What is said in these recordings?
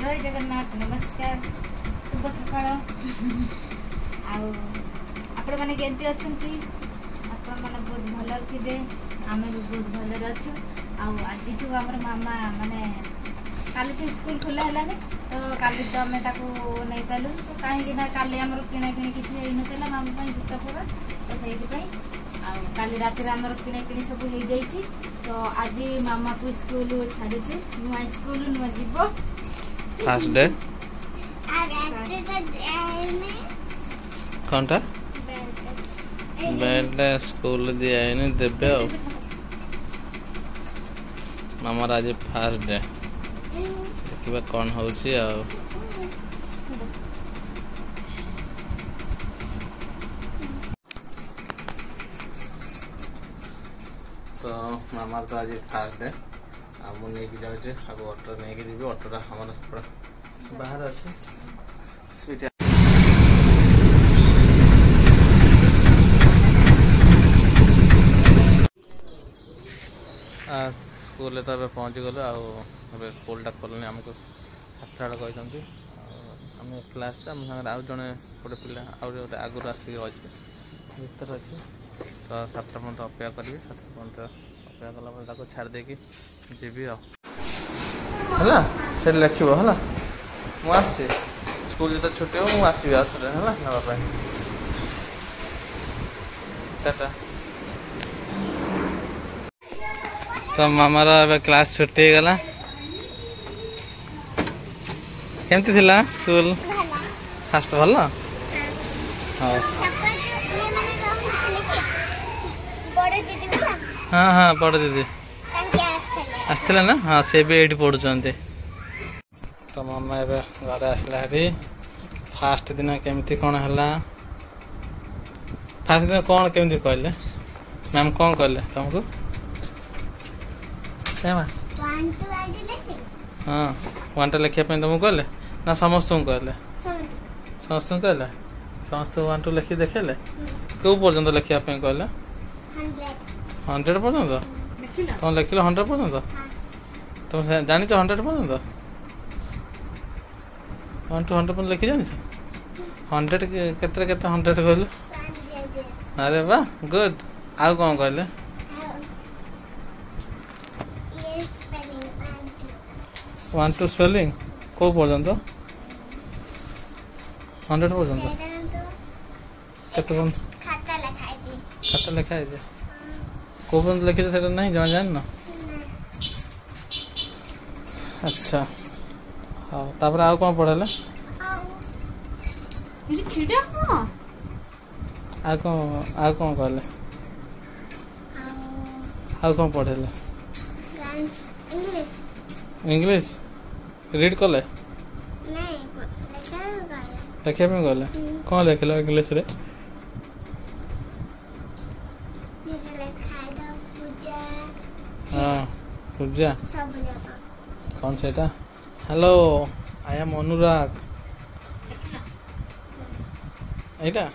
जय जगन्नाथ नमस्कार शुभ सकाळ आपण मैंने केमती अच्छा आपण मैंने बहुत भल थे आम भी बहुत भल अच्छु आज आम मामा माने काली तो स्कूल खोला है तो काली तो आम नहीं पालू तो कहीं काली आम किना कि किसी नाला मामा जूता पड़ा तो से काली रात किना कि सब हो जाइए तो आज मामा को स्कूल छाड़ुचु नुआ स्कूल नुआ जीव फर्स्ट डे कौनटा बेड स्कूल दिया है देवे मामार आज फर्स्ट डे देखा कौन हो तो मामार तो आज फर्स्ट डे मुझे जाऊँ अब ऑटो नहीं जी ऑटोटा हमारा बाहर अच्छे स्कूल तो पहुँच गलु आए स्कूलटा खोलनी आमको 7टा बेले कहते आम क्लास आम सागर आउ जड़े गोटे पिला आगे आसिक अच्छे भर अच्छे तो 7टा पर्यटन अपेक्षा करी 7टा पर्यटन अपेक्षा कला छाड़ देकी जीवी है से लिख है मुझे स्कूल जो छुट्टी हो मुझे आसबि है नापी टाटा तो मामार ए क्लास छुट्टी गला केमती थिला स्कूल फास्ट भल हाँ हाँ हाँ बड़ दीदी आसला ना हाँ से भी ये पढ़ुंट तो मामा ए घर आसला हरी फास्ट दिन केमती कौन है फास्ट दिन कौन केमती कहले मैम कौन कहले तुमको हाँ 1टा लिखापी तुमको कहले ना समस्त कहले समस्त कहले समस्त 1 2 लिखी देखेले कौ पर्यंत लिखापी कहले 100 पर्यंत तुम लिखिल 100 पर्यंत तुम जान 100 पर्यंत 1 to 100 पर्यंत लिखी जान 100 केते 100 कहलु अरे वाह गुड आउ कौन कहले वन टू स्पेलिंग कौ पर्यंत 100 पर्यंत केते खाता लिखाई कौ पर्यंत लिखी से नहीं जान जान ना अच्छा हाँ तापर आउ कौन पढ़ेले आ कौन कहले आउ कौन पढ़ेले इंग्लिश रीड कले लिखा गले कौन लिखल इंग्लिश रे हाँ पूजा कौन से हेलो आई एम अनुराग एटा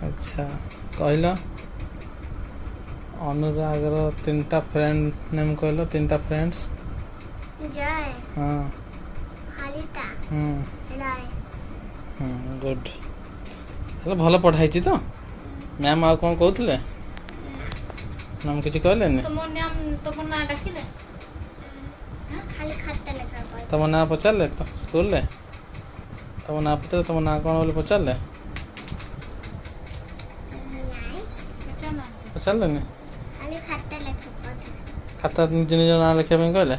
अच्छा कहल अनुराग रो 3टा फ्रेंड नेम कहल 3टा फ्रेंड्स जय हाँ हरिता गुड हेलो भल पढ़ाई तो मैम आ कौन कहते मैम किसी कहले तुम ना पचारे तो स्कूल रे तुम ना पचारे तुम ना कौन बोले पचारे पचारे खाता निज निज ना लिखा कहले